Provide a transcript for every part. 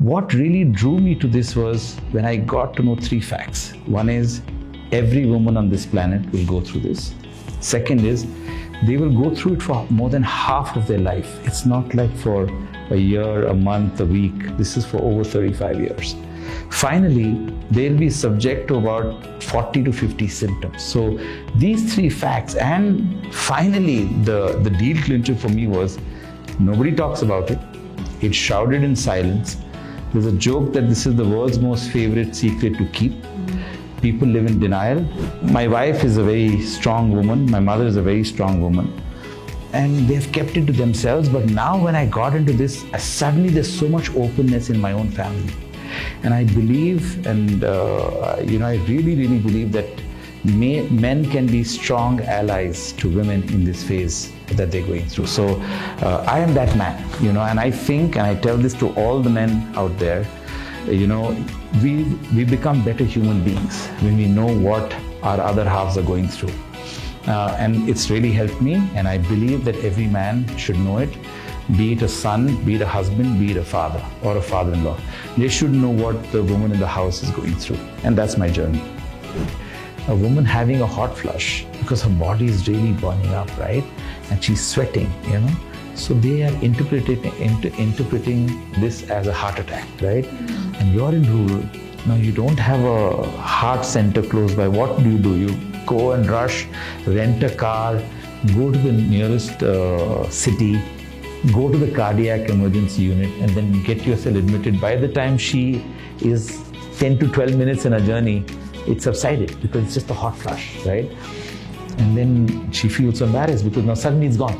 What really drew me to this was when I got to know 3 facts. One is every woman on this planet will go through this. Second is they will go through it for more than half of their life. It's not like for a year, a month, a week. This is for over 35 years. Finally, they'll be subject to about 40 to 50 symptoms. So these 3 facts, and finally the deal clincher for me was nobody talks about it. It's shrouded in silence. There's a joke that this is the world's most favorite secret to keep. People live in denial. My wife is a very strong woman. My mother is a very strong woman. And they've kept it to themselves. But now when I got into this, suddenly there's so much openness in my own family. And I believe, and I really, really believe that men can be strong allies to women in this phase that they're going through. So I am that man, and I think, and I tell this to all the men out there, we become better human beings when we know what our other halves are going through. And it's really helped me, and I believe that every man should know it, be it a son, be it a husband, be it a father or a father-in-law. They should know what the woman in the house is going through, and that's my journey. A woman having a hot flush because her body is really burning up, right? And she's sweating, So they are interpreting this as a heart attack, right? And you're in rural. Now you don't have a heart center close by. What do? You go and rush, rent a car, go to the nearest city, go to the cardiac emergency unit, and then get yourself admitted. By the time she is 10 to 12 minutes in a journey, it's subsided because it's just a hot flush, right? And then she feels embarrassed because now suddenly it's gone.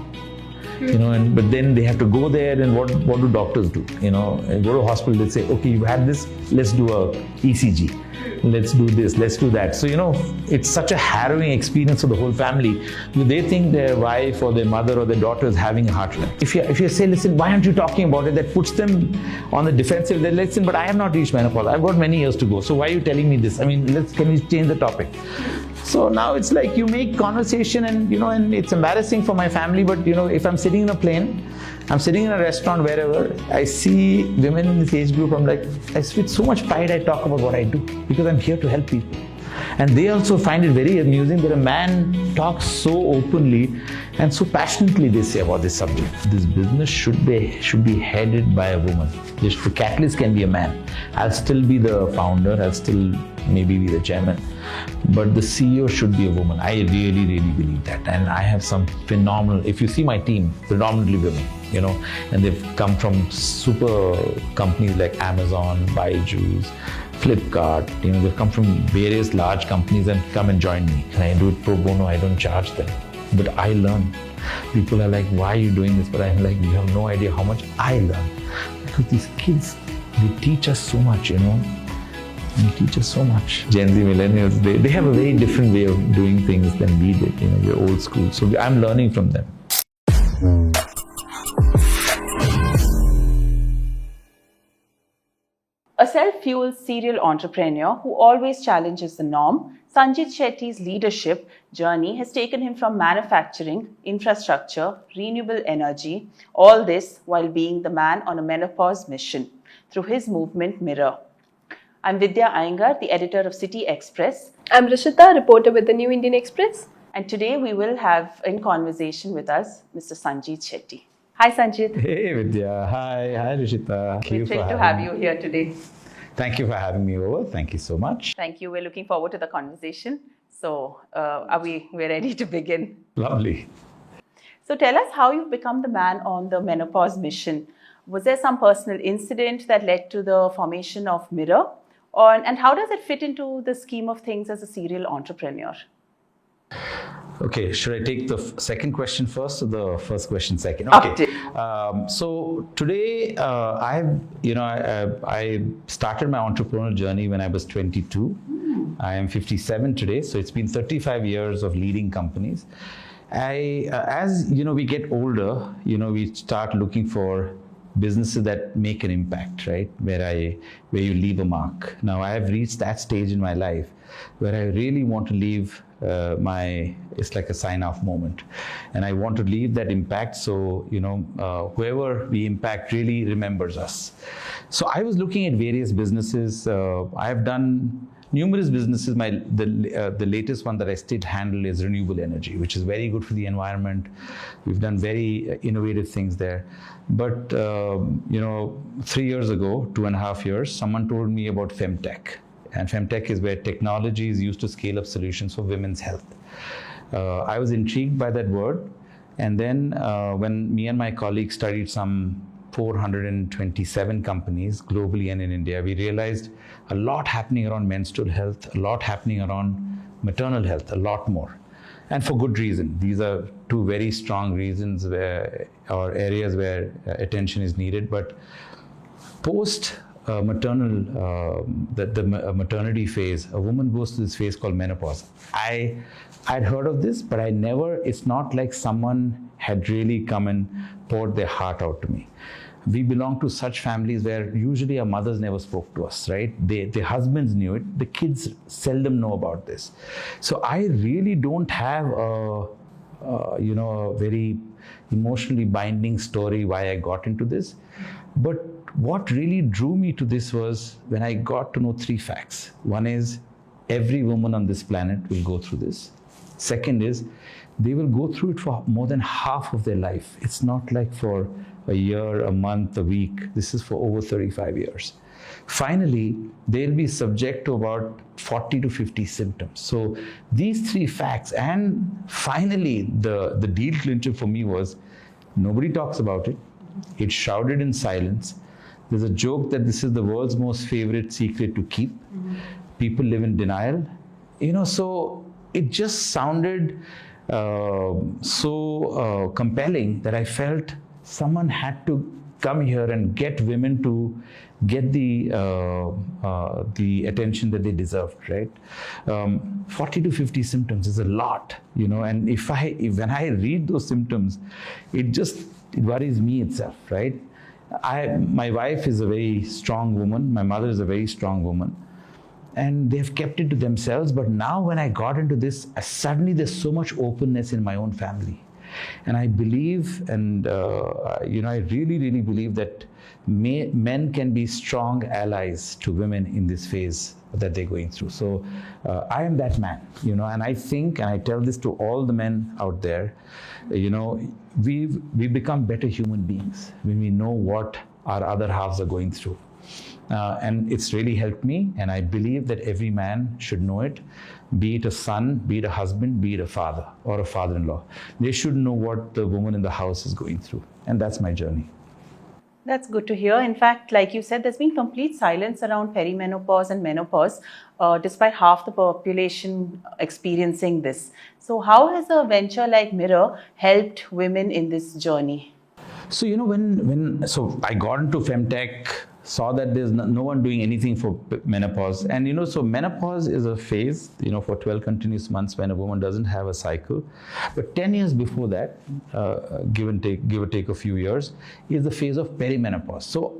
But then they have to go there, and what do doctors do? Go to a hospital, they say, okay, you had this, let's do a ECG. Let's do this, let's do that. So, it's such a harrowing experience for the whole family. They think their wife or their mother or their daughter is having a heart attack. If you say, listen, why aren't you talking about it? That puts them on the defensive. They listen, but I have not reached menopause. I've got many years to go. So why are you telling me this? Can we change the topic? So now it's like you make conversation and it's embarrassing for my family, but if I'm sitting in a plane, I'm sitting in a restaurant, wherever, I see women in this age group, I'm like, with so much pride I talk about what I do because I'm here to help people. And they also find it very amusing that a man talks so openly and so passionately, they say, about this subject. This business should be headed by a woman. The catalyst can be a man. I'll still be the founder, I'll still maybe be the chairman, but the CEO should be a woman. I really, really believe that. And I have some phenomenal, if you see my team, predominantly women, and they've come from super companies like Amazon, Byju's, Flipkart, they've come from various large companies and come and join me. And I do it pro bono, I don't charge them. But I learn. People are like, why are you doing this? But I'm like, you have no idea how much I learn. Because these kids, they teach us so much, They teach us so much. Gen Z millennials, they have a very different way of doing things than we did. We're old school. So I'm learning from them. A self-fueled serial entrepreneur who always challenges the norm, Sanjith Shetty's leadership journey has taken him from manufacturing, infrastructure, renewable energy, all this while being the man on a menopause mission through his movement Miror. I'm Vidya Iyengar, the editor of City Express. I'm Rishita, reporter with the New Indian Express. And today we will have in conversation with us Mr. Sanjith Shetty. Hi Sanjith. Hey Vidya, hi Rishita. We're thrilled to have you here today. Thank you for having me over. Thank you so much. Thank you. We're looking forward to the conversation. So we're ready to begin. Lovely. So tell us how you've become the man on the menopause mission. Was there some personal incident that led to the formation of Miror? And how does it fit into the scheme of things as a serial entrepreneur? Okay, should I take the second question first or the first question second? Okay. So today, I started my entrepreneurial journey when I was 22. I am 57 today, so it's been 35 years of leading companies. As we get older, we start looking for businesses that make an impact, right? Where you leave a mark. Now I have reached that stage in my life where I really want to leave it's like a sign-off moment, and I want to leave that impact. So whoever we impact really remembers us. So I was looking at various businesses. I have done numerous businesses. The latest one that I still handle is renewable energy, which is very good for the environment. We've done very innovative things there. But 3 years ago, 2.5 years, someone told me about Femtech. And Femtech is where technology is used to scale up solutions for women's health. I was intrigued by that word. And then when me and my colleagues studied some 427 companies globally and in India, we realized a lot happening around menstrual health, a lot happening around maternal health, a lot more. And for good reason. These are two very strong reasons or areas where attention is needed. But post maternity phase, a woman goes to this phase called menopause. I'd heard of this, but it's not like someone had really come and poured their heart out to me. We belong to such families where usually our mothers never spoke to us, right? Their husbands knew it. The kids seldom know about this. So I really don't have a very emotionally binding story why I got into this. But what really drew me to this was when I got to know 3 facts. One is every woman on this planet will go through this. Second is they will go through it for more than half of their life. It's not like for a year, a month, a week. This is for over 35 years. Finally, they'll be subject to about 40 to 50 symptoms. So these 3 facts, and finally the deal clincher for me was nobody talks about it. It's shrouded in silence. There's a joke that this is the world's most favorite secret to keep. Mm-hmm. People live in denial. So it just sounded so compelling that I felt someone had to come here and get women to get the attention that they deserved, right? 40 to 50 symptoms is a lot, and when I read those symptoms, it worries me itself, right? My wife is a very strong woman. My mother is a very strong woman. And they've kept it to themselves. But now when I got into this, suddenly there's so much openness in my own family. And I believe, and I really, really believe that men can be strong allies to women in this phase that they're going through. So I am that man, and I think, and I tell this to all the men out there, we become better human beings when we know what our other halves are going through. And it's really helped me, and I believe that every man should know it, be it a son, be it a husband, be it a father or a father-in-law. They should know what the woman in the house is going through, and that's my journey. That's good to hear. In fact, like you said, there's been complete silence around perimenopause and menopause, despite half the population experiencing this. So how has a venture like Miror helped women in this journey? So, so I got into Femtech, saw that there's no one doing anything for menopause. And, so menopause is a phase, for 12 continuous months when a woman doesn't have a cycle. But 10 years before that, give or take a few years, is the phase of perimenopause. So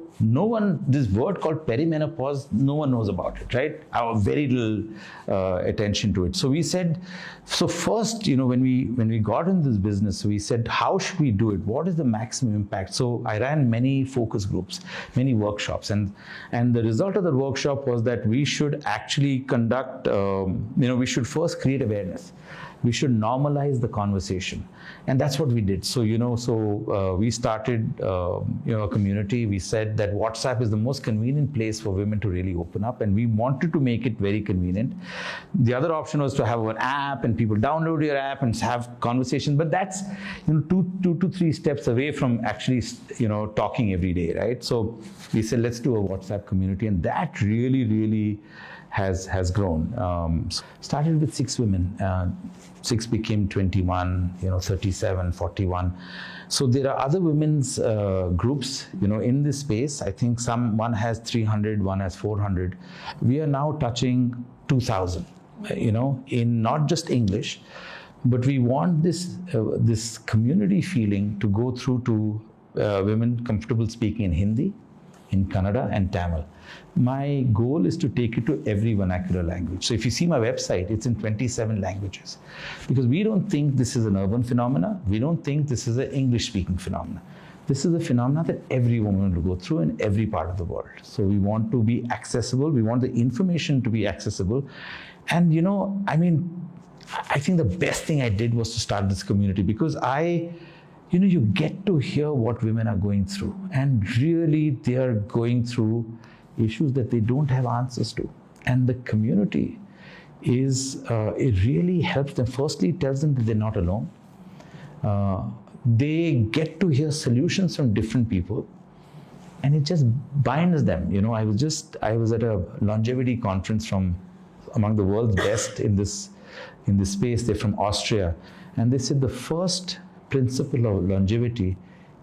this word called perimenopause, no one knows about it, right? I have very little attention to it. So we said, so first, when we got into this business, we said, how should we do it? What is the maximum impact? So I ran many focus groups, many workshops, and the result of the workshop was that we should actually conduct, we should first create awareness. We should normalize the conversation, and that's what we did. So we started a community. We said that WhatsApp is the most convenient place for women to really open up, and we wanted to make it very convenient. The other option was to have an app and people download your app and have conversations, but that's 2 to 3 steps away from actually talking every day, right? So we said let's do a WhatsApp community, and that really has grown. Started with 6 women. 6 became 21, 37, 41. So there are other women's groups, in this space. I think one has 300, one has 400. We are now touching 2,000, in not just English, but we want this community feeling to go through to women comfortable speaking in Hindi, in Kannada and Tamil. My goal is to take it to every vernacular language. So if you see my website, it's in 27 languages. Because we don't think this is an urban phenomena. We don't think this is an English-speaking phenomena. This is a phenomenon that every woman will go through in every part of the world. So we want to be accessible. We want the information to be accessible. And I think the best thing I did was to start this community, because you get to hear what women are going through. And really, they are going through issues that they don't have answers to. And the community it really helps them. Firstly, it tells them that they're not alone. They get to hear solutions from different people, and it just binds them. I was at a longevity conference from among the world's best in this space. They're from Austria, and they said the first principle of longevity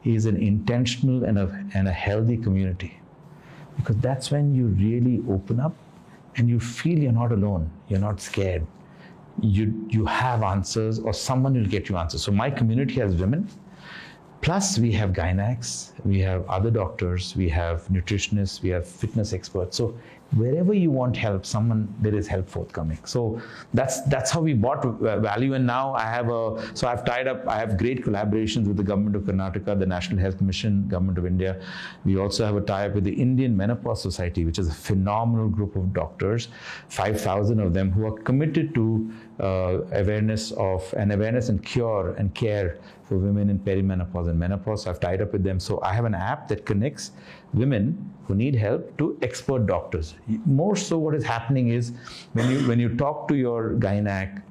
is an intentional and a healthy community, because that's when you really open up and you feel you're not alone, you're not scared. You have answers, or someone will get you answers. So my community has women, plus we have gynacs, we have other doctors, we have nutritionists, we have fitness experts. So wherever you want help, there is help forthcoming. So that's how we bought value. And now I have great collaborations with the government of Karnataka, the National Health Mission, government of India. We also have a tie-up with the Indian Menopause Society, which is a phenomenal group of doctors, 5,000 of them, who are committed to awareness and cure and care for women in perimenopause and menopause. So I've tied up with them. So I have an app that connects women who need help to expert doctors. More so, what is happening is when you talk to your gynac,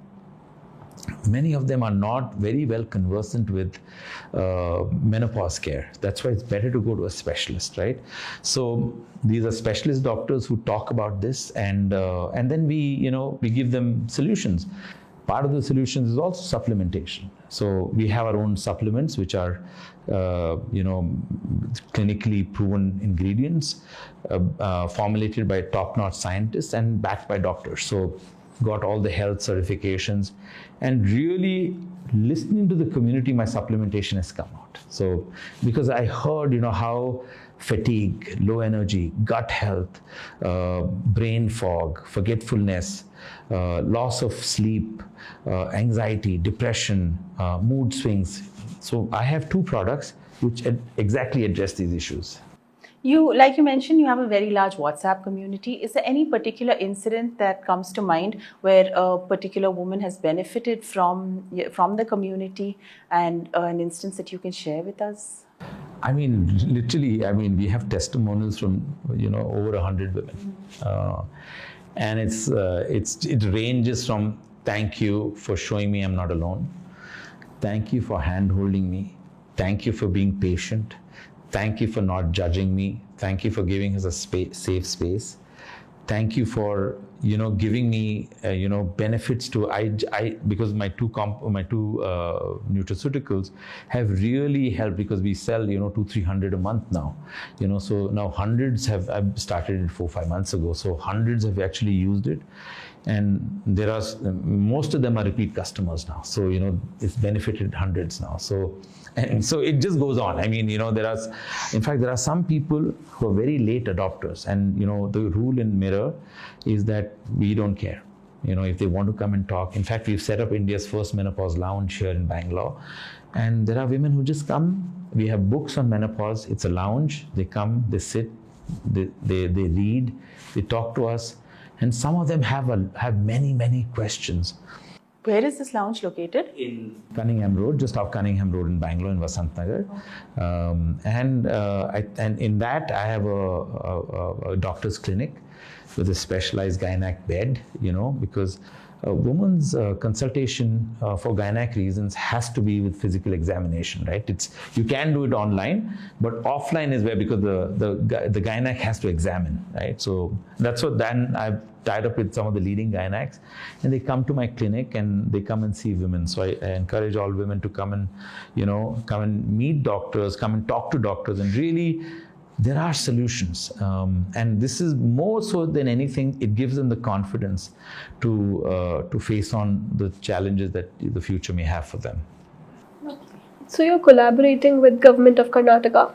many of them are not very well conversant with menopause care. That's why it's better to go to a specialist, right? So these are specialist doctors who talk about this, and then we give them solutions. Part of the solutions is also supplementation. So we have our own supplements, which are clinically proven ingredients, formulated by top-notch scientists and backed by doctors. So got all the health certifications, and really listening to the community, my supplementation has come out. So because I heard how fatigue, low energy, gut health, brain fog, forgetfulness, loss of sleep, anxiety, depression, mood swings. So I have 2 products which exactly address these issues. Like you mentioned, you have a very large WhatsApp community. Is there any particular incident that comes to mind where a particular woman has benefited from the community, and an instance that you can share with us? Literally, we have testimonials from over 100 women, and it ranges from thank you for showing me I'm not alone, thank you for hand holding me, thank you for being patient, thank you for not judging me, thank you for giving us a safe space, thank you for giving me benefits to because my two nutraceuticals have really helped, because we sell 200-300 a month now, so now hundreds I've started it 4-5 months ago, so hundreds have actually used it, and most of them are repeat customers now, so it's benefited hundreds now. So it just goes on. There are some people who are very late adopters, and the rule in Miror is that we don't care. If they want to come and talk. In fact, we've set up India's first menopause lounge here in Bangalore, and there are women who just come. We have books on menopause. It's a lounge. They come, they sit, they read, they talk to us, and some of them have many questions. Where is this lounge located? In Cunningham Road, just off Cunningham Road in Bangalore, in Vasant Nagar. And in that, I have a doctor's clinic with a specialized gynac bed, because a woman's consultation for gynac reasons has to be with physical examination, right? You can do it online, but offline is where, because the gynac has to examine, right? So that's what then I've tied up with some of the leading gynacs, and they come to my clinic and they come and see women. So I encourage all women to come and meet doctors, come and talk to doctors, and really there are solutions. And this is more so than anything, it gives them the confidence to face on the challenges that the future may have for them. So you're collaborating with Government of Karnataka.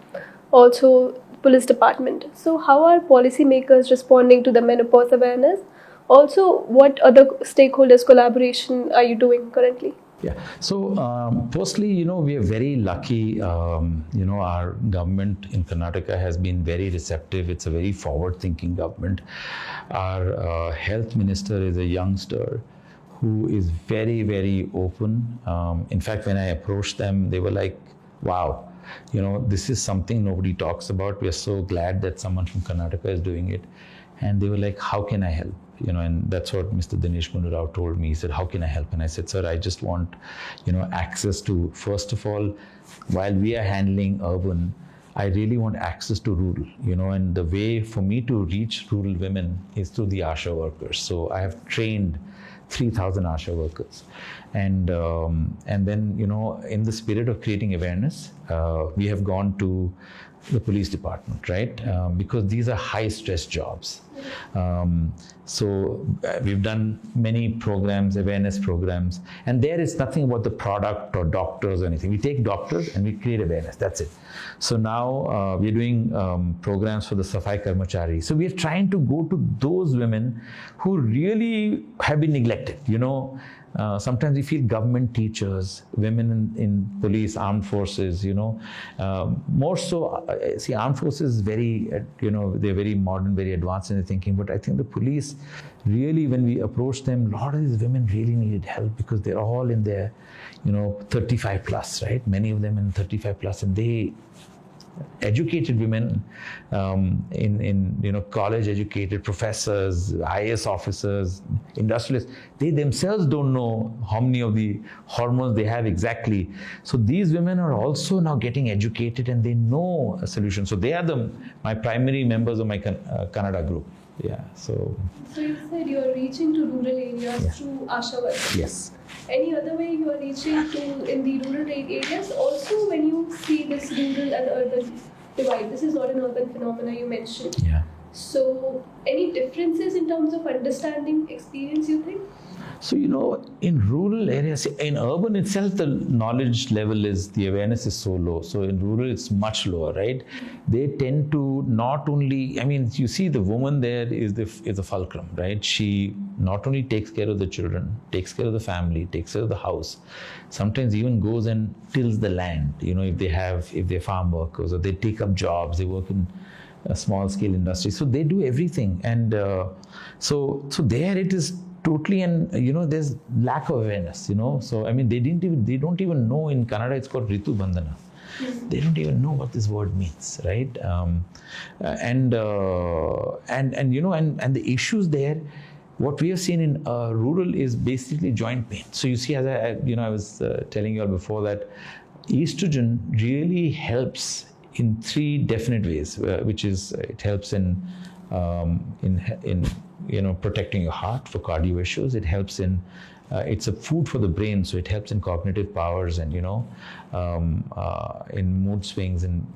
Also, police department. So how are policymakers responding to the menopause awareness? Also, what other stakeholders collaboration are you doing currently? Yeah. So, firstly, we are very lucky. Our government in Karnataka has been very receptive. It's a very forward-thinking government. Our health minister is a youngster who is very, very open. In fact, when I approached them, they were like, wow, this is something nobody talks about. We are so glad that someone from Karnataka is doing it. And they were like, how can I help? And that's what Mr. Dinesh Gundu told me. He said, how can I help? And I said, sir, I just want, access to, first of all, while we are handling urban, I really want access to rural, and the way for me to reach rural women is through the ASHA workers. So I have trained 3,000 ASHA workers. And then, in the spirit of creating awareness, we have gone to the police department, right? Because these are high stress jobs. So we've done many programs, awareness programs, and there is nothing about the product or doctors or anything. We take doctors and we create awareness, that's it. So now we're doing programs for the Safai Karmachari. So we're trying to go to those women who really have been neglected, sometimes we feel government teachers, women in police, armed forces, more so, see, armed forces is very, they're very modern, very advanced in their thinking, but I think the police really, when we approach them, a lot of these women really needed help because they're all in their, 35 plus, right? Many of them in 35 plus, and they, educated women in college educated professors, IAS officers, industrialists, they themselves don't know how many of the hormones they have exactly. So these women are also now getting educated and they know a solution. So they are my primary members of my Kannada group. Yeah. So you said you are reaching to rural areas through ASHA workers. Yes. Any other way you are reaching to in the rural areas? Also, when you see this rural and urban divide, this is not an urban phenomenon you mentioned. Yeah. So, any differences in terms of understanding experience, you think? So, in rural areas, in urban itself, the knowledge level the awareness is so low. So in rural, it's much lower, right? They tend to not only, you see the woman there is the fulcrum, right? She not only takes care of the children, takes care of the family, takes care of the house, sometimes even goes and tills the land, if they're farm workers or they take up jobs, they work in a small scale industry. So they do everything. And so there it is totally, and there's lack of awareness, so they don't even know. In Kannada it's called Ritu Bandhana. They don't even know what this word means, right? And the issues there, what we have seen in rural is basically joint pain. So you see, as I was telling you all before, that estrogen really helps in 3 definite ways, which is it helps in protecting your heart for cardio issues. It helps in, it's a food for the brain, so it helps in cognitive powers and, in mood swings and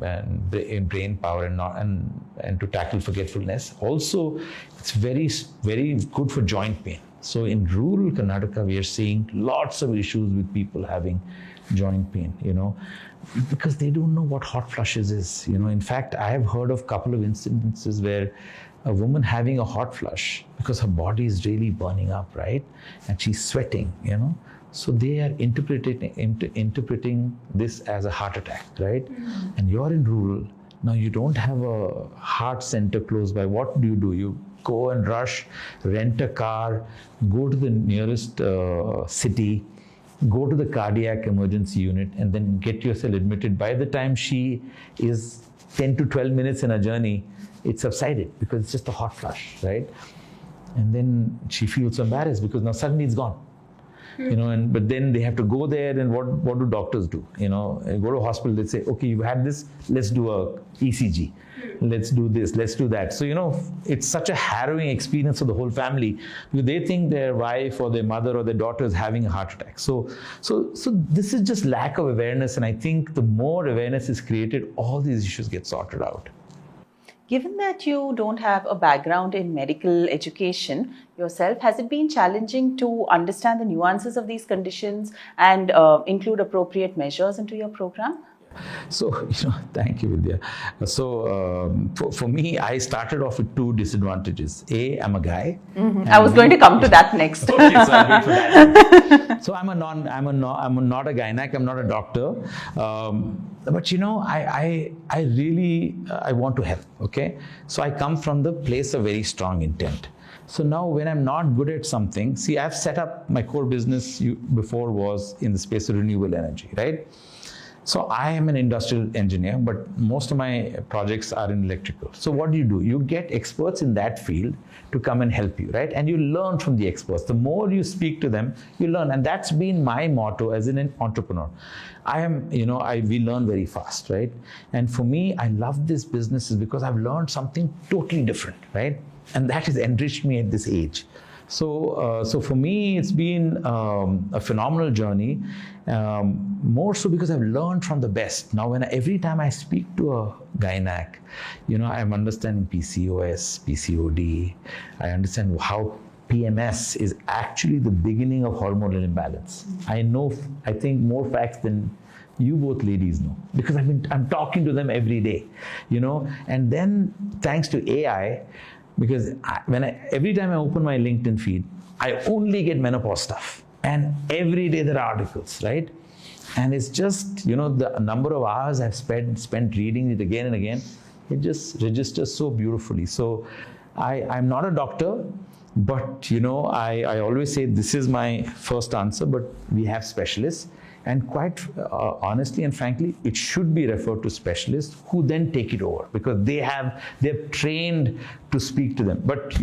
in brain power and to tackle forgetfulness. Also, it's very, very good for joint pain. So in rural Karnataka, we are seeing lots of issues with people having joint pain, because they don't know what hot flushes is. In fact, I have heard of a couple of incidences where a woman having a hot flush because her body is really burning up, right? And she's sweating, So they are interpreting this as a heart attack, right? Mm-hmm. And you're in rural. Now you don't have a heart center close by. What do? You go and rush, rent a car, go to the nearest city, go to the cardiac emergency unit, and then get yourself admitted. By the time she is 10 to 12 minutes in a journey, it subsided because it's just a hot flush, right? And then she feels embarrassed because now suddenly it's gone. But then they have to go there, and what do doctors do? Go to hospital, they say, okay, you had this, let's do a ECG. Let's do this, let's do that. So, it's such a harrowing experience for the whole family because they think their wife or their mother or their daughter is having a heart attack. So this is just lack of awareness, and I think the more awareness is created, all these issues get sorted out. Given that you don't have a background in medical education yourself, has it been challenging to understand the nuances of these conditions and include appropriate measures into your program? So, thank you, Vidya. So, for me, I started off with two disadvantages. A, I'm a guy. I was going to come to that next. Okay, so I'll wait for that. So I'm not a gynac. I'm not a doctor. But I really want to help. Okay, so I come from the place of very strong intent. So now when I'm not good at something, see, I've set up my core business before was in the space of renewable energy, right? So I am an industrial engineer, but most of my projects are in electrical. So what do? You get experts in that field to come and help you, right? And you learn from the experts. The more you speak to them, you learn. And that's been my motto as an entrepreneur. We learn very fast, right? And for me, I love this business because I've learned something totally different, right? And that has enriched me at this age. So for me, it's been a phenomenal journey, more so because I've learned from the best. Now, every time I speak to a gynac, I'm understanding PCOS, PCOD. I understand how PMS is actually the beginning of hormonal imbalance. I think more facts than you both ladies know, because I'm talking to them every day, and then thanks to AI, because every time I open my LinkedIn feed, I only get menopause stuff. And every day there are articles, right? And it's just, the number of hours I've spent reading it again and again, it just registers so beautifully. So I'm not a doctor, but, I always say this is my first answer, but we have specialists. And quite honestly and frankly, it should be referred to specialists who then take it over, because they're trained to speak to them. But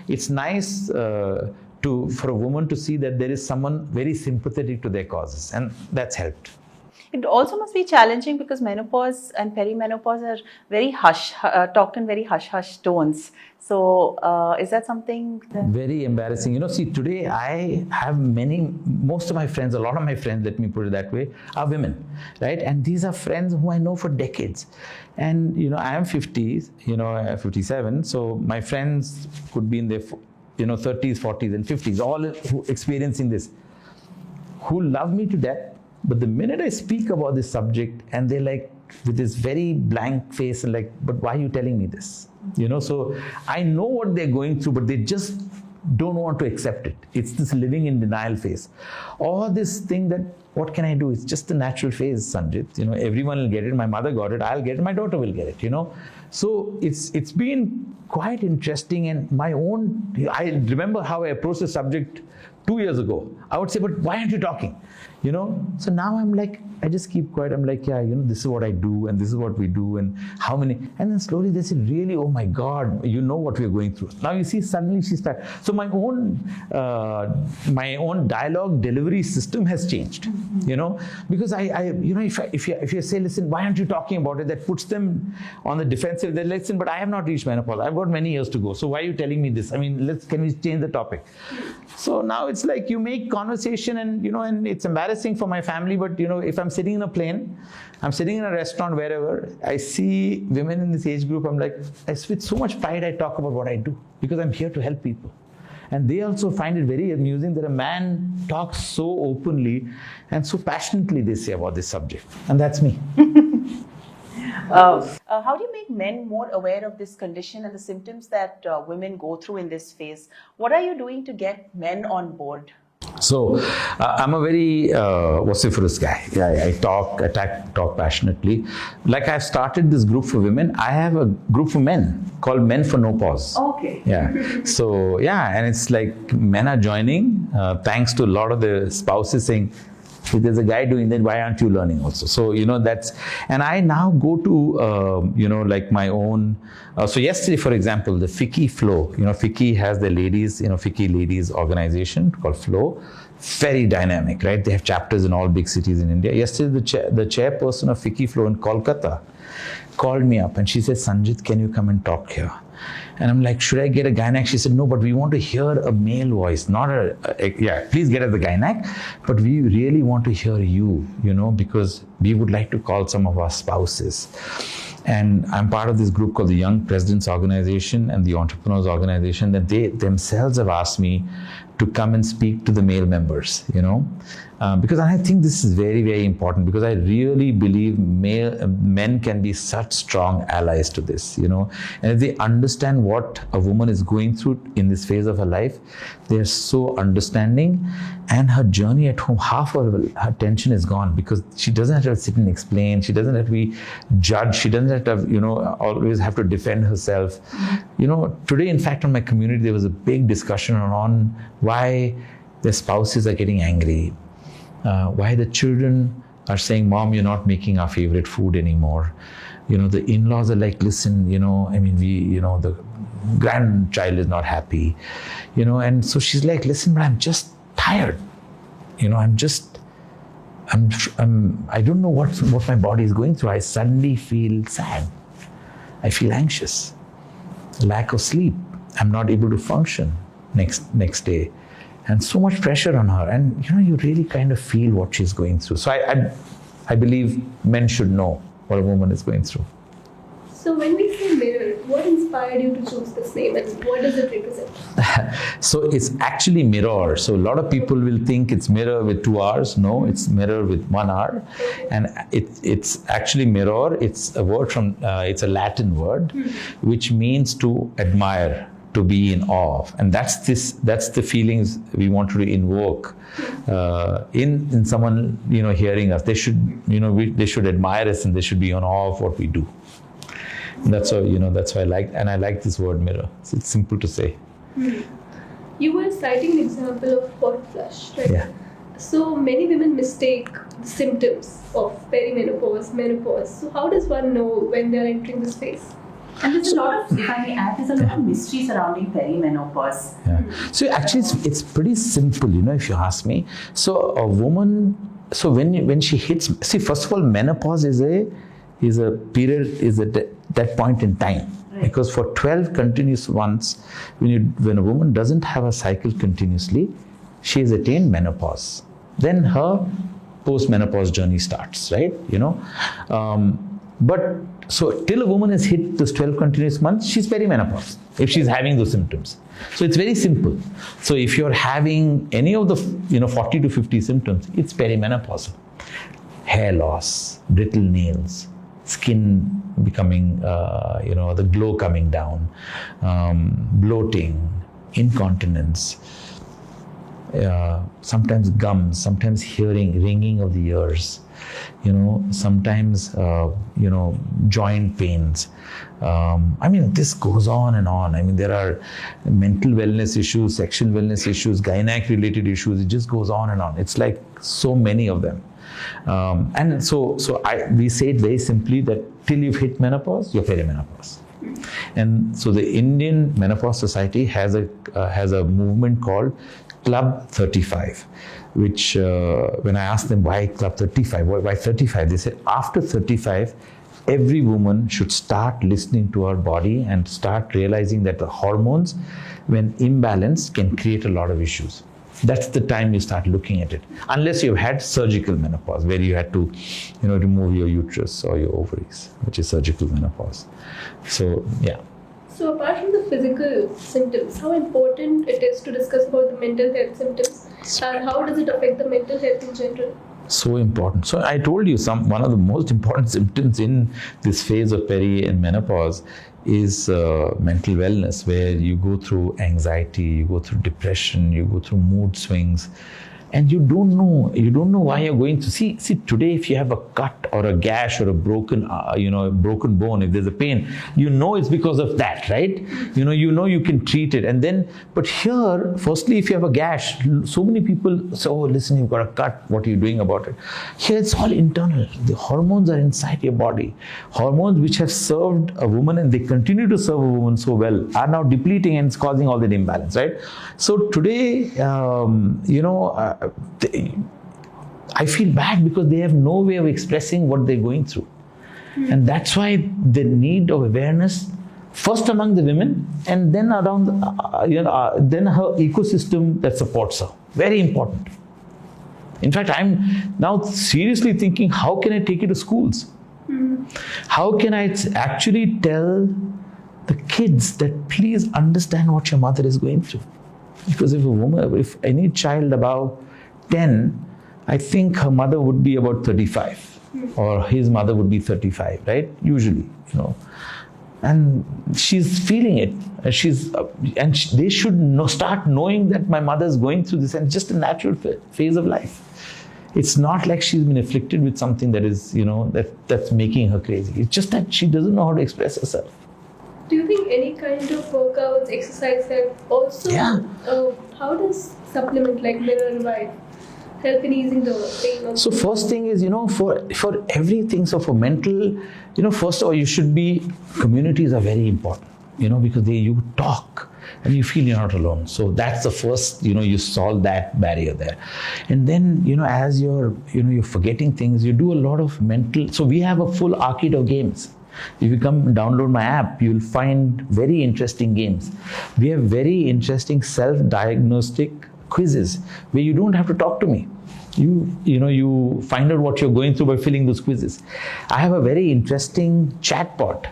it's nice for a woman to see that there is someone very sympathetic to their causes, and that's helped. It also must be challenging because menopause and perimenopause are very talked in very hush tones. So is that something that... Very embarrassing. See, today I have most of my friends, a lot of my friends, let me put it that way, are women, right? And these are friends who I know for decades. And, I am 50s, 57. So my friends could be in their, 30s, 40s and 50s, all who experiencing this, who love me to death. But the minute I speak about this subject, and they're like, with this very blank face and like, but why are you telling me this? So I know what they're going through, but they just don't want to accept it. It's this living in denial phase. Or this thing that, what can I do? It's just a natural phase, Sanjith. Everyone will get it. My mother got it. I'll get it. My daughter will get it, So it's been quite interesting. And I remember how I approached the subject 2 years ago. I would say, but why aren't you talking? So now I'm like, I just keep quiet. I'm like, yeah, this is what I do, and this is what we do, and how many. And then slowly they say, really, oh my God, what we're going through. Now you see, suddenly she starts. So my own dialogue delivery system has changed, because if you say, listen, why aren't you talking about it? That puts them on the defensive. They listen, but I have not reached menopause. I've got many years to go. So why are you telling me this? Can we change the topic? So now it's like you make conversation, and and it's embarrassing for my family, but if I'm sitting in a plane, I'm sitting in a restaurant, wherever, I see women in this age group, I'm like, with so much pride I talk about what I do, because I'm here to help people. And they also find it very amusing that a man talks so openly and so passionately, they say, about this subject. And that's me. How do you make men more aware of this condition and the symptoms that women go through in this phase? What are you doing to get men on board? So I'm a very vociferous guy. Yeah, I talk passionately. Like I've started this group for women. I have a group for men called Men for Menopause. Okay. Yeah. So yeah, and it's like men are joining thanks to a lot of the spouses saying, if there's a guy doing that, why aren't you learning also? So, that's, and I now go to, like my own, so yesterday, for example, the FICCI Flow, FICCI has the ladies, FICCI ladies organization called Flow, very dynamic, right? They have chapters in all big cities in India. Yesterday, the chairperson of FICCI Flow in Kolkata called me up and she said, Sanjith, can you come and talk here? And I'm like, should I get a gynac? She said, no, but we want to hear a male voice, not please get at the gynac, but we really want to hear you, because we would like to call some of our spouses. And I'm part of this group called the Young Presidents Organization and the Entrepreneurs Organization, that they themselves have asked me to come and speak to the male members, because I think this is very, very important, because I really believe men can be such strong allies to this, and if they understand what a woman is going through in this phase of her life, they're so understanding, and her journey at home, half of her tension is gone, because she doesn't have to sit and explain, she doesn't have to be judged, she doesn't have to, always have to defend herself. Today, in fact, in my community, there was a big discussion on why their spouses are getting angry, why the children are saying, Mom, you're not making our favorite food anymore. The in-laws are like, listen, the grandchild is not happy, and so she's like, listen, but I'm just tired. I don't know what my body is going through. I suddenly feel sad. I feel anxious, lack of sleep. I'm not able to function next day. And so much pressure on her. And, you really kind of feel what she's going through. So I believe men should know what a woman is going through. So when we say Miror, what inspired you to choose this name and what does it represent? So it's actually Miror. So a lot of people will think it's mirror with 2 R's. No, it's mirror with 1 R. And it's actually Miror. It's a word it's a Latin word, which means to admire, to be in awe of. And that's the feelings we want to invoke in someone, hearing us. They should, they should admire us and they should be in awe of what we do. That's why I like this word mirror. So it's simple to say. You were citing an example of hot flush, right? Yeah. So many women mistake the symptoms of perimenopause, menopause. So how does one know when they're entering this phase? And there's a lot of, if I may add, there's a lot of mystery surrounding perimenopause. Yeah. So actually, it's pretty simple, if you ask me. So a woman, when she hits, first of all, menopause is a period, is at that point in time. Right. Because for 12 continuous months, when a woman doesn't have a cycle continuously, she has attained menopause. Then her post-menopause journey starts, right? But so till a woman has hit those 12 continuous months, she's perimenopause, if she's having those symptoms. So it's very simple. So if you're having any of the 40 to 50 symptoms, it's perimenopausal. Hair loss, brittle nails, skin becoming, the glow coming down, bloating, incontinence, sometimes gums, sometimes hearing, ringing of the ears, sometimes, joint pains. This goes on and on. There are mental wellness issues, sexual wellness issues, gynec-related issues. It just goes on and on. It's like so many of them. And so we say it very simply that till you've hit menopause, you're perimenopause. And so the Indian Menopause Society has a movement called Club 35, which when I asked them why Club 35, why 35, they said after 35, every woman should start listening to her body and start realizing that the hormones, when imbalanced, can create a lot of issues. That's the time you start looking at it. Unless you've had surgical menopause, where you had to, remove your uterus or your ovaries, which is surgical menopause. So, yeah. So apart from the physical symptoms, how important it is to discuss about the mental health symptoms and how does it affect the mental health in general? So important. So I told you one of the most important symptoms in this phase of peri and menopause is mental wellness, where you go through anxiety, you go through depression, you go through mood swings, and you don't know why you're going to see today. If you have a cut or a gash or a broken broken bone, if there's a pain, it's because of that, right? You can treat it. And then, but here, firstly, if you have a gash, so many people say, oh, listen, you've got a cut, what are you doing about it? Here it's all internal. The hormones are inside your body. Hormones which have served a woman and they continue to serve a woman so well are now depleting, and it's causing all that imbalance, right? So today, I feel bad because they have no way of expressing what they're going through. And that's why the need of awareness, first among the women, and then around, then her ecosystem that supports her. Very important. In fact, I'm now seriously thinking, how can I take it to schools? How can I actually tell the kids that please understand what your mother is going through? Because if any child above 10, I think her mother would be about 35 or his mother would be 35, right? Usually, and she's feeling it. They should start knowing that my mother's going through this, and just a natural phase of life. It's not like she's been afflicted with something that is, that's making her crazy. It's just that she doesn't know how to express herself. Do you think any kind of workouts, exercise help? Also, how does supplement like Miror Revive help in easing the pain? So first thing is, for everything, so for mental, first of all, communities are very important, because you talk and you feel you're not alone. So that's the first, you solve that barrier there. And then, as you're forgetting things, you do a lot of mental. So we have a full arcade of games. If you come download my app, you'll find very interesting games. We have very interesting self-diagnostic quizzes where you don't have to talk to me. You find out what you're going through by filling those quizzes. I have a very interesting chatbot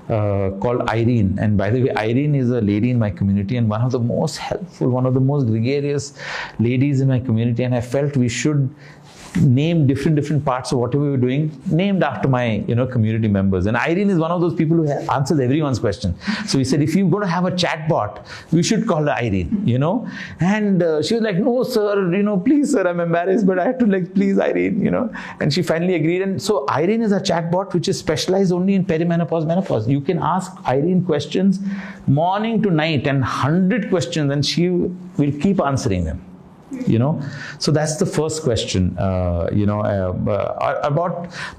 called Irene. And by the way, Irene is a lady in my community and one of the most helpful, one of the most gregarious ladies in my community. And I felt we should name different parts of whatever we were doing, named after my community members. And Irene is one of those people who answers everyone's question. So we said, if you're going to have a chat bot, we should call her Irene, And she was like, no, sir, please, sir, I'm embarrassed, but I had to please, Irene, And she finally agreed. And so Irene is a chat bot which is specialized only in perimenopause, menopause. You can ask Irene questions morning to night and 100 questions and she will keep answering them. So that's the first question, about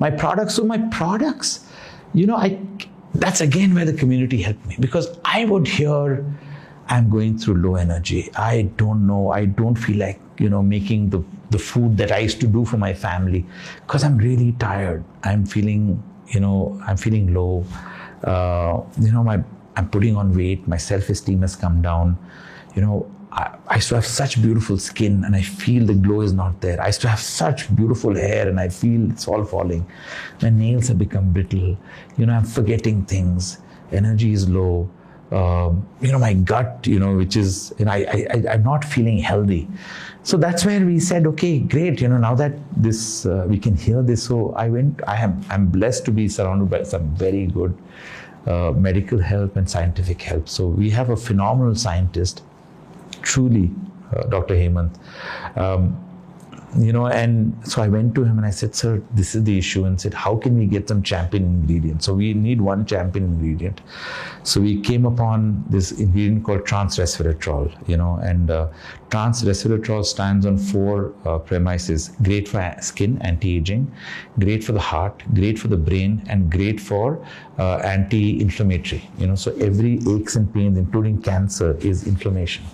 my products. So my products, that's again where the community helped me, because I would hear, I'm going through low energy. I don't know. I don't feel like, making the food that I used to do for my family because I'm really tired. I'm feeling low. I'm putting on weight. My self-esteem has come down. I used to have such beautiful skin and I feel the glow is not there. I used to have such beautiful hair and I feel it's all falling. My nails have become brittle. I'm forgetting things. Energy is low. My gut, which is, I'm not feeling healthy. So that's where we said, okay, great. Now that this, we can hear this. So I'm blessed to be surrounded by some very good medical help and scientific help. So we have a phenomenal scientist, truly, Dr. Hemant. And so I went to him and I said, sir, this is the issue, and said, how can we get some champion ingredient? So we need one champion ingredient. So we came upon this ingredient called trans-resveratrol, and trans-resveratrol stands on 4 premises: great for skin, anti-aging, great for the heart, great for the brain, and great for anti-inflammatory. So every aches and pains, including cancer, is inflammation.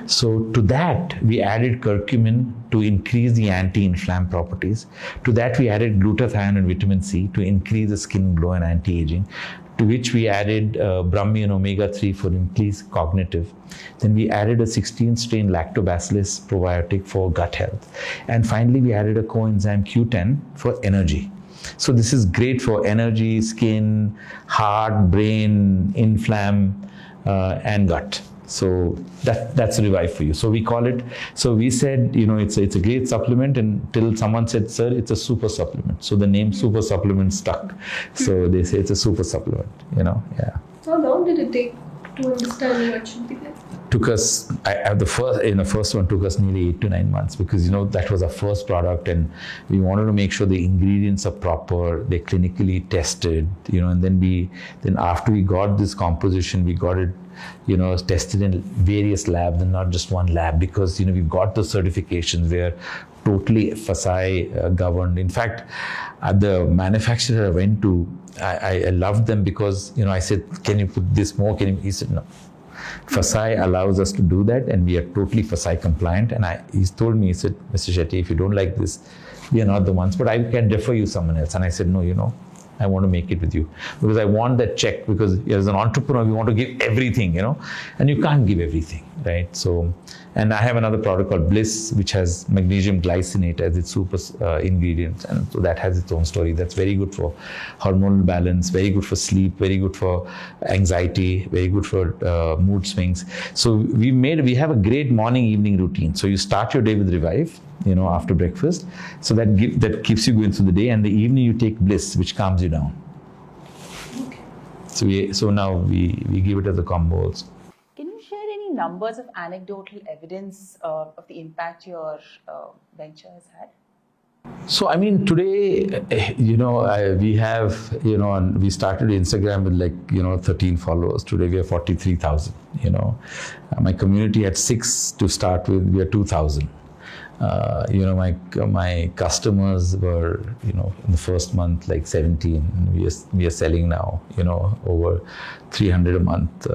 So to that, we added curcumin to increase the anti-inflammatory properties. To that, we added glutathione and vitamin C to increase the skin glow and anti-aging. To which we added Brahmi and omega-3 for increased cognitive. Then we added a 16-strain lactobacillus probiotic for gut health. And finally, we added a coenzyme Q10 for energy. So this is great for energy, skin, heart, brain, and gut. So that's Revive for you. So we call it, so we said, it's a great supplement until someone said, sir, it's a super supplement. So the name super supplement stuck. So they say it's a super supplement, yeah. How long did it take to understand what should be there? Took us, the first one took us nearly 8 to 9 months, because that was our first product and we wanted to make sure the ingredients are proper, they're clinically tested, and then after we got this composition, we got it tested in various labs and not just one lab, because we've got the certifications. We're totally FSSAI governed. In fact, at the manufacturer I went to, I loved them because I said, can you put this more? He said no. FSSAI allows us to do that and we are totally FSSAI compliant. And he told me, he said, Mr. Shetty, if you don't like this, we are not the ones, but I can refer you someone else. And I said, no, I want to make it with you because I want that check, because as an entrepreneur, we want to give everything, and you can't give everything. right? So, and I have another product called Bliss, which has magnesium glycinate as its super ingredient, and so that has its own story. That's very good for hormonal balance, very good for sleep, very good for anxiety, very good for mood swings. So we have a great morning evening routine. So you start your day with Revive, after breakfast. So that keeps you going through the day, and the evening you take Bliss, which calms you down. So now we give it as a combo also. Can you share any numbers of anecdotal evidence of the impact your venture has had? So I mean, today, we have, we started Instagram with 13 followers. Today we have 43,000. My community had 6 to start with. We are 2,000. My customers were, in the first month, 17. We are selling now, over 300 a month.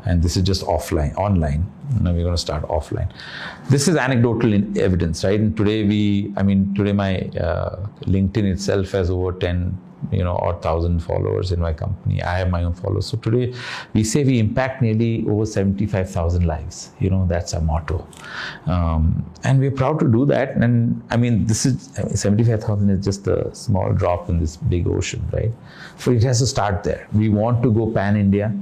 And this is just online. Now we're going to start offline. This is anecdotal evidence, right? And today my LinkedIn itself has over 10, or 1,000 followers in my company. I have my own followers. So today we say we impact nearly over 75,000 lives. That's our motto. And we're proud to do that. And 75,000 is just a small drop in this big ocean, right? So it has to start there. We want to go pan-India.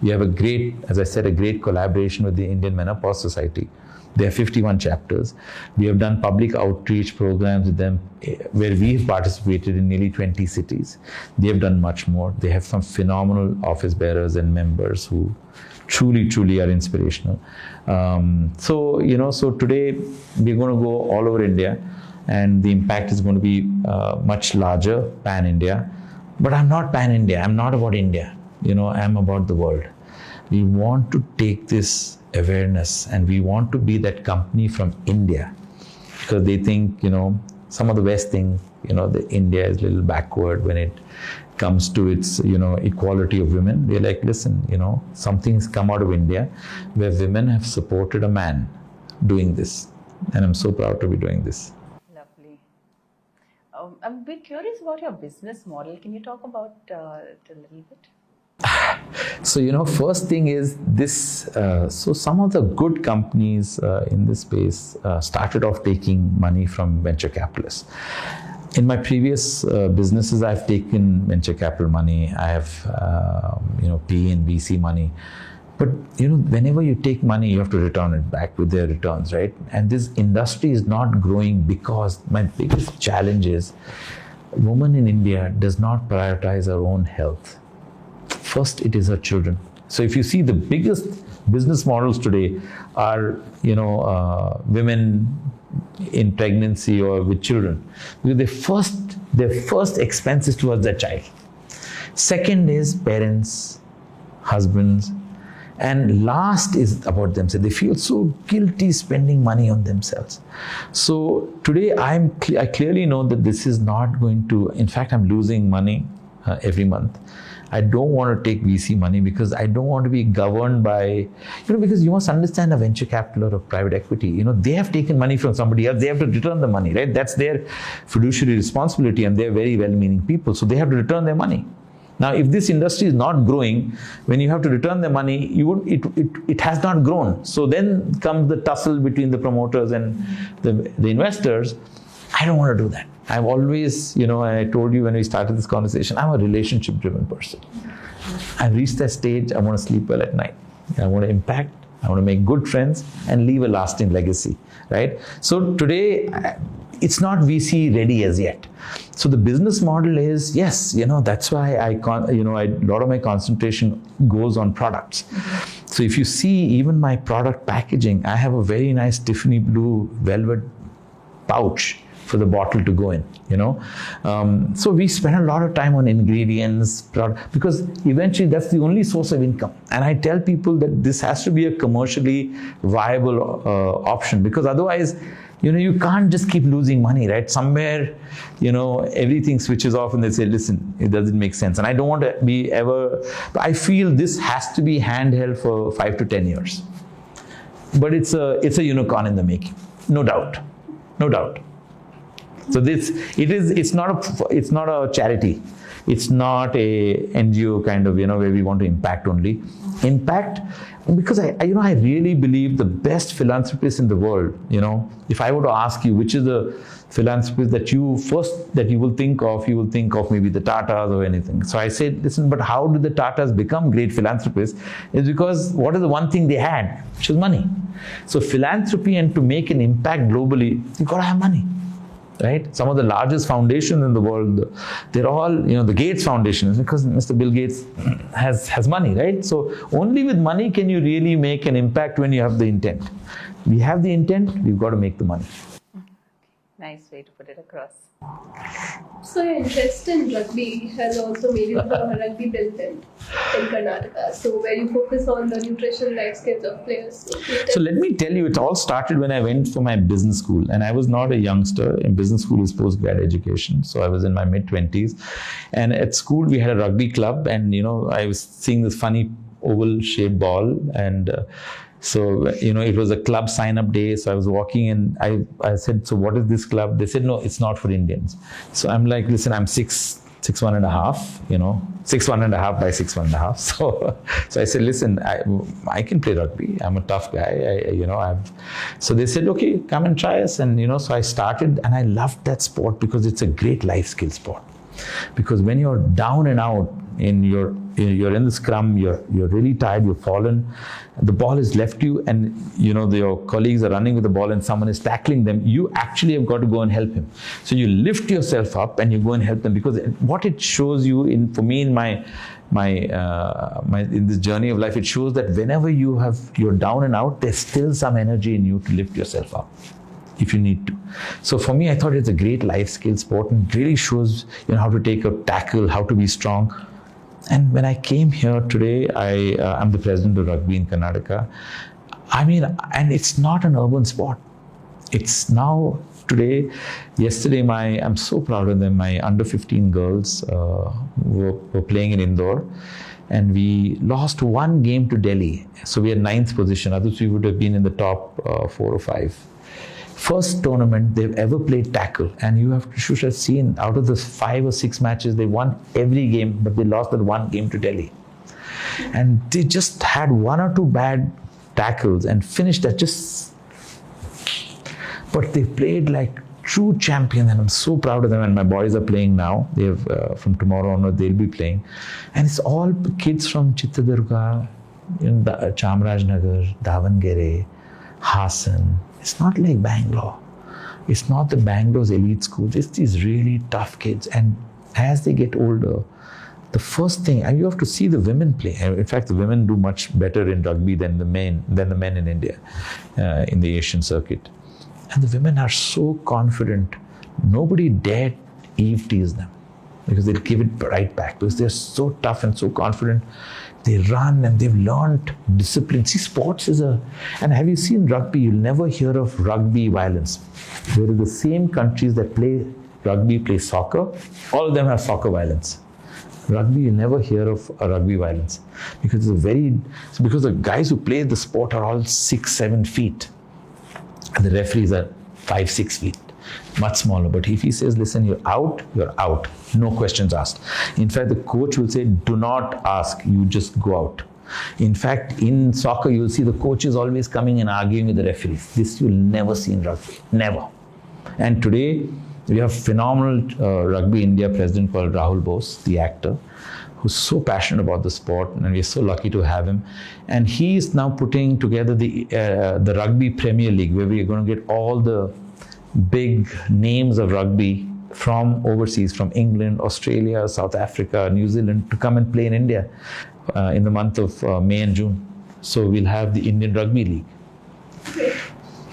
We have a great collaboration with the Indian Menopause Society. There are 51 chapters. We have done public outreach programs with them where we've participated in nearly 20 cities. They have done much more. They have some phenomenal office bearers and members who truly, truly are inspirational. So today we're going to go all over India, and the impact is going to be much larger, pan-India. But I'm not pan-India. I'm not about India. I'm about the world. We want to take this awareness, and we want to be that company from India, because they think, some of the West think, that India is a little backward when it comes to its, equality of women. We're like, listen, something's come out of India where women have supported a man doing this. And I'm so proud to be doing this. Lovely. I'm a bit curious about your business model. Can you talk about it a little bit? So, first thing is this, so some of the good companies in this space started off taking money from venture capitalists. In my previous businesses, I've taken venture capital money. I have, PE and VC money. But, whenever you take money, you have to return it back with their returns, right? And this industry is not growing because my biggest challenge is a woman in India does not prioritize her own health. First, it is her children. So if you see, the biggest business models today are, women in pregnancy or with children. Because their first expense is towards their child. Second is parents, husbands, and last is about themselves. They feel so guilty spending money on themselves. So today, I clearly know that this is not going to. In fact, I'm losing money every month. I don't want to take VC money because I don't want to be governed by, because you must understand a venture capital or a private equity, they have taken money from somebody else. They have to return the money, right? That's their fiduciary responsibility, and they're very well-meaning people. So they have to return their money. Now, if this industry is not growing, when you have to return the money, it has not grown. So then comes the tussle between the promoters and the investors. I don't want to do that. I've always, I told you when we started this conversation, I'm a relationship-driven person. I've reached that stage, I want to sleep well at night. I want to impact, I want to make good friends and leave a lasting legacy, right? So today, it's not VC ready as yet. So the business model is, yes, that's why a lot of my concentration goes on products. Mm-hmm. So if you see even my product packaging, I have a very nice Tiffany blue velvet pouch for the bottle to go in, So we spend a lot of time on ingredients, because eventually that's the only source of income. And I tell people that this has to be a commercially viable option, because otherwise, you can't just keep losing money, right? Somewhere, everything switches off and they say, listen, it doesn't make sense. And I don't want to be I feel this has to be handheld for 5 to 10 years. But it's a unicorn in the making, no doubt. So it's not a charity. It's not a NGO kind of, where we want to impact only. Impact, Because I really believe the best philanthropist in the world, if I were to ask you which is the philanthropist that you will think of maybe the Tatas or anything. So I said, listen, but how did the Tatas become great philanthropists? Is because what is the one thing they had, which is money. So philanthropy, and to make an impact globally, you got to have money. Right? Some of the largest foundations in the world, they're all, the Gates Foundation is because Mr. Bill Gates has money, right? So only with money can you really make an impact when you have the intent. We have the intent, we've got to make the money. Nice way to put it across. So your interest in rugby has also made you a rugby lieutenant in Karnataka. So where you focus on the nutrition life skills of players. So let me tell you, it all started when I went for my business school, and I was not a youngster. In business school is post-grad education, so I was in my mid-20s. And at school we had a rugby club, and I was seeing this funny oval-shaped ball, and so, it was a club sign-up day. So I was walking and I said, so what is this club? They said, no, it's not for Indians. So I'm like, listen, I'm 6'1" and a half, 6'1" and a half by 6'1" and a half. So I said, listen, I can play rugby. I'm a tough guy. So they said, okay, come and try us. And, so I started, and I loved that sport because it's a great life skill sport. Because when you're down and out, you're in the scrum, you're really tired, you've fallen, the ball is left you, and your colleagues are running with the ball and someone is tackling them, you actually have got to go and help him. So you lift yourself up and you go and help them, because what it shows you, in this journey of life, it shows that whenever you're down and out, there's still some energy in you to lift yourself up if you need to. So for me, I thought it's a great life skill sport, and it really shows how to take a tackle, how to be strong. And when I came here today, I'm the president of rugby in Karnataka. And it's not an urban sport. It's now today, yesterday, I'm so proud of them. My under 15 girls were playing in Indore, and we lost one game to Delhi. So we had 9th position. Otherwise, we would have been in the top 4 or 5. First tournament they've ever played tackle, and you should have seen, out of the 5 or 6 matches, they won every game, but they lost that one game to Delhi. And they just had 1 or 2 bad tackles and finished that but they played like true champions, and I'm so proud of them. And my boys are playing now. They have from tomorrow onward they'll be playing, and it's all kids from Chittadurga, Chamarajnagar, Davangere, Hassan. It's not like Bangalore. It's not the Bangalore's elite schools. It's these really tough kids. And as they get older, the first thing, and you have to see the women play. In fact, the women do much better in rugby than the men in India, in the Asian circuit. And the women are so confident. Nobody dared Eve tease them, because they'll give it right back, because they're so tough and so confident. They run, and they've learned discipline. See, sports and have you seen rugby? You'll never hear of rugby violence. There are the same countries that play rugby, play soccer. All of them have soccer violence. Rugby, you'll never hear of a rugby violence, because because the guys who play the sport are all 6-7 feet. And the referees are 5-6 feet. Much smaller. But if he says, listen, you're out, no questions asked. In fact, the coach will say, do not ask, you just go out. In fact, in soccer, you'll see the coach is always coming and arguing with the referees. This you'll never see in rugby, never. And today, we have phenomenal Rugby India president called Rahul Bose, the actor, who's so passionate about the sport, and we're so lucky to have him. And he is now putting together the Rugby Premier League, where we're going to get all the big names of rugby from overseas, from England, Australia, South Africa, New Zealand, to come and play in India in the month of May and June. So we'll have the Indian Rugby League.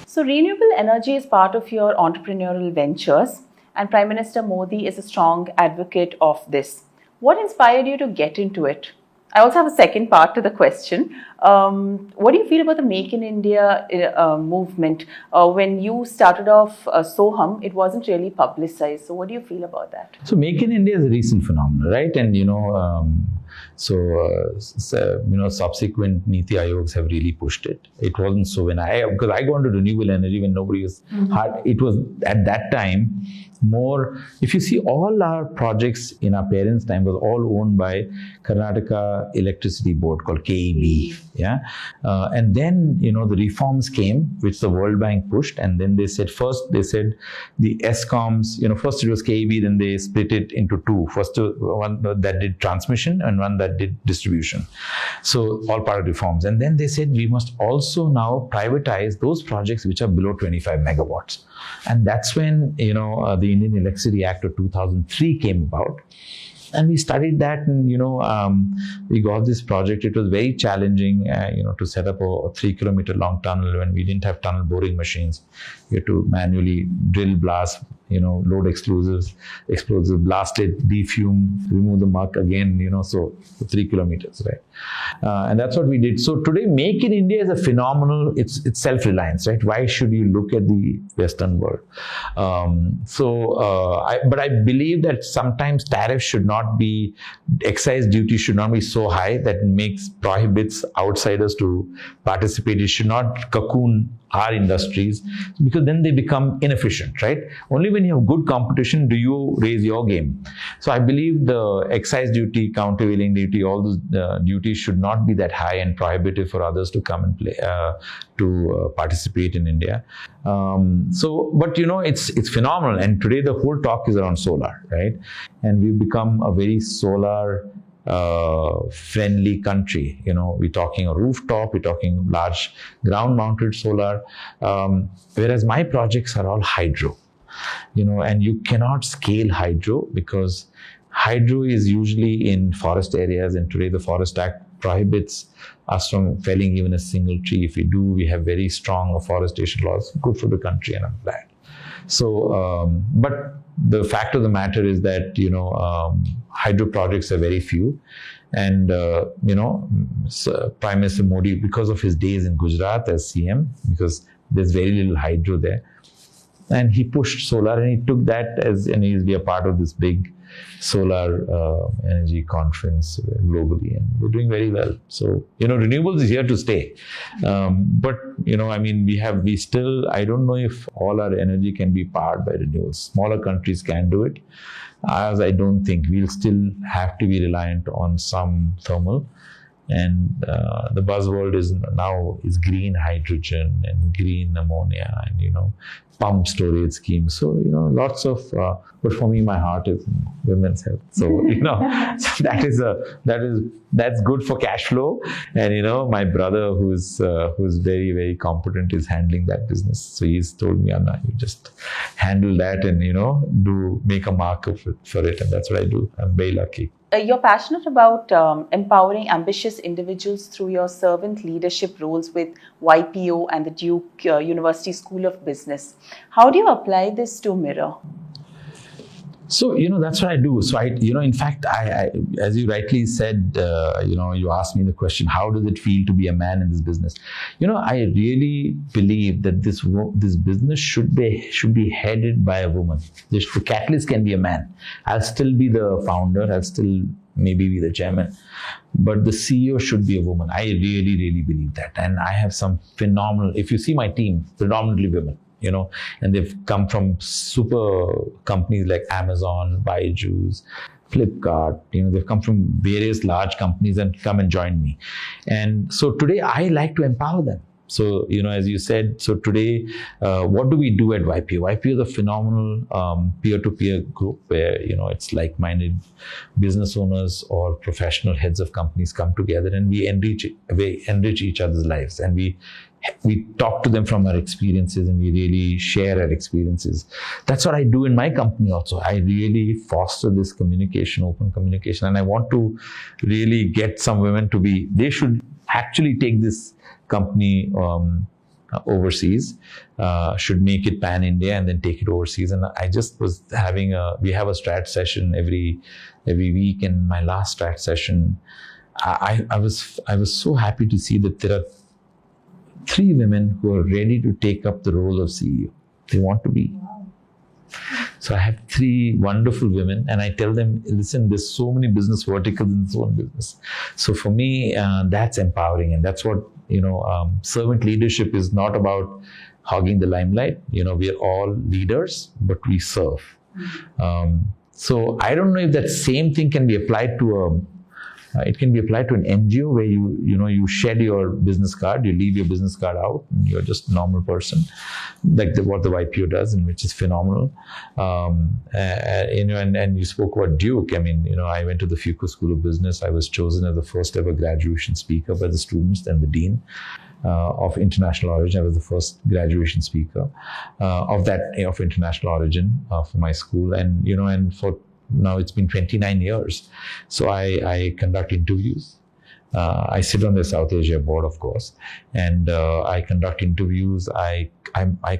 So renewable energy is part of your entrepreneurial ventures, and Prime Minister Modi is a strong advocate of this. What inspired you to get into it? I also have a second part to the question. What do you feel about the Make in India movement? When you started off Soham, it wasn't really publicized. So what do you feel about that? So Make in India is a recent phenomenon, right? And subsequent Niti Ayogs have really pushed it. It wasn't so because I got into renewable energy when nobody was hard. It was at that time, more. If you see, all our projects in our parents' time was all owned by Karnataka Electricity Board called KEB. Yeah, and then the reforms came, which the World Bank pushed, and then they said the ESCOMs. First it was KEB, then they split it into two. First one that did transmission and one that did distribution. So all part of reforms, and then they said we must also now privatize those projects which are below 25 megawatts. And that's when, the Indian Electricity Act of 2003 came about. And we studied that, and, we got this project. It was very challenging, to set up a 3-kilometer long tunnel when we didn't have tunnel boring machines. We had to manually drill, blast, load explosives, blast it, defume, remove the muck again, so 3 kilometers, right? And that's what we did. So today, Make in India is a phenomenal, it's self-reliance, right? Why should you look at the Western world? But I believe that sometimes tariffs should not be, excise duty should not be so high that prohibits outsiders to participate. It should not cocoon our industries, because then they become inefficient, right? Only when you have good competition do you raise your game. So I believe the excise duty, countervailing duty, all those duties should not be that high and prohibitive for others to come and play, to participate in India. But it's phenomenal. And today the whole talk is around solar, right? And we've become a very solar friendly country. We're talking a rooftop, we're talking large ground mounted solar, whereas my projects are all hydro, and you cannot scale hydro because hydro is usually in forest areas, and today the Forest Act prohibits us from felling even a single tree. If we do, we have very strong afforestation laws, good for the country, and I'm glad. So, but the fact of the matter is that, hydro projects are very few. And, Prime Minister Modi, because of his days in Gujarat as CM, because there's very little hydro there, and he pushed solar, and he took that and he'll be a part of this big solar energy conference globally, and we're doing very well. So, renewables is here to stay. But, we still, I don't know if all our energy can be powered by renewables. Smaller countries can do it. As I don't think, we'll still have to be reliant on some thermal. And the buzzword is green hydrogen and green ammonia and, pump storage schemes. So, lots of, but for me, my heart is in women's health. So, so that's good for cash flow. And, my brother who's very, very competent is handling that business. So he's told me, Anna, you just handle that and, make a mark for it. And that's what I do. I'm very lucky. You're passionate about empowering ambitious individuals through your servant leadership roles with YPO and the Duke University School of Business. How do you apply this to Miror? So, that's what I do. So, in fact, I as you rightly said, you asked me the question, how does it feel to be a man in this business? I really believe that this business should be headed by a woman. The catalyst can be a man. I'll still be the founder. I'll still maybe be the chairman. But the CEO should be a woman. I really, really believe that. And I have some phenomenal, if you see my team, predominantly women. And they've come from super companies like Amazon, Byju's, Flipkart. They've come from various large companies and come and join me. And so today I like to empower them. So, as you said, so today, what do we do at YPO? YPO is a phenomenal peer-to-peer group where, it's like-minded business owners or professional heads of companies come together, and we enrich each other's lives. And we talk to them from our experiences, and we really share our experiences. That's what I do in my company also. I really foster this communication, open communication, and I want to really get some women they should actually take this company overseas, should make it pan-India and then take it overseas. And I just was we have a strat session every week, and my last strat session, I was so happy to see that there are 3 women who are ready to take up the role of CEO. They want to be. So I have 3 wonderful women, and I tell them, listen, there's so many business verticals in this one business. So for me, that's empowering, and that's what, servant leadership is not about hogging the limelight. We are all leaders, but we serve. So I don't know if that same thing can be applied to it can be applied to an NGO where you shed your business card, you leave your business card out, and you're just a normal person, like what the YPO does, and which is phenomenal. And you spoke about Duke. I mean, I went to the Fuqua School of Business. I was chosen as the first ever graduation speaker by the students and the dean of international origin. I was the first graduation speaker of international origin for my school, and for now it's been 29 years. So I conduct interviews. I sit on the South Asia board, of course, and I conduct interviews. I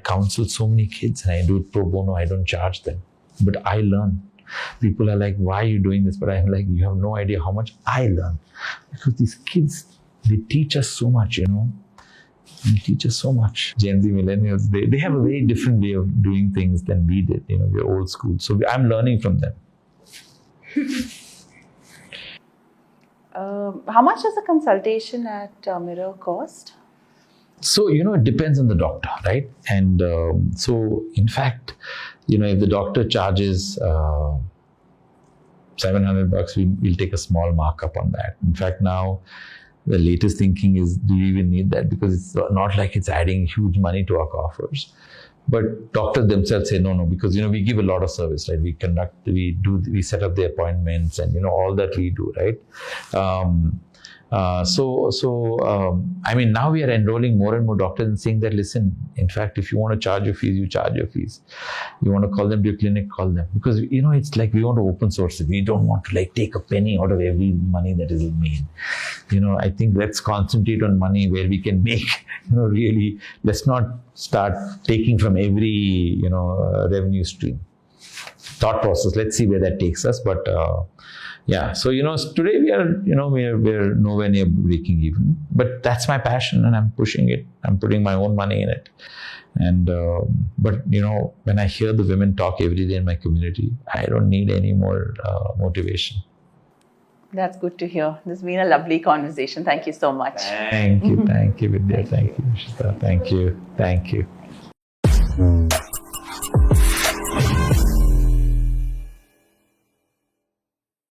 counsel so many kids, and I do it pro bono. I don't charge them, but I learn. People are like, "Why are you doing this?" But I'm like, "You have no idea how much I learn, because these kids, they teach us so much, They teach us so much. Gen Z millennials, they have a very different way of doing things than we did. We're old school, so I'm learning from them. How much does a consultation at Miror cost? So, it depends on the doctor, right? And so, in fact, if the doctor charges $700, we'll take a small markup on that. In fact, now the latest thinking is, do you even need that? Because it's not like it's adding huge money to our coffers. But doctors themselves say no, because we give a lot of service, right? We set up the appointments, and all that we do, right? I mean, now we are enrolling more and more doctors and saying that, listen, in fact, if you want to charge your fees, you charge your fees. You want to call them to your clinic, call them. Because, it's like we want to open source it. We don't want to take a penny out of every money that is made. I think let's concentrate on money where we can make, really, let's not start taking from every, revenue stream. Thought process, let's see where that takes us. But, yeah, so today we are we're nowhere near breaking even, but that's my passion and I'm pushing it. I'm putting my own money in it, and but when I hear the women talk every day in my community, I don't need any more motivation. That's good to hear. This has been a lovely conversation. Thank you so much. Thank you, Vidya. Thank you, Shita. Thank you.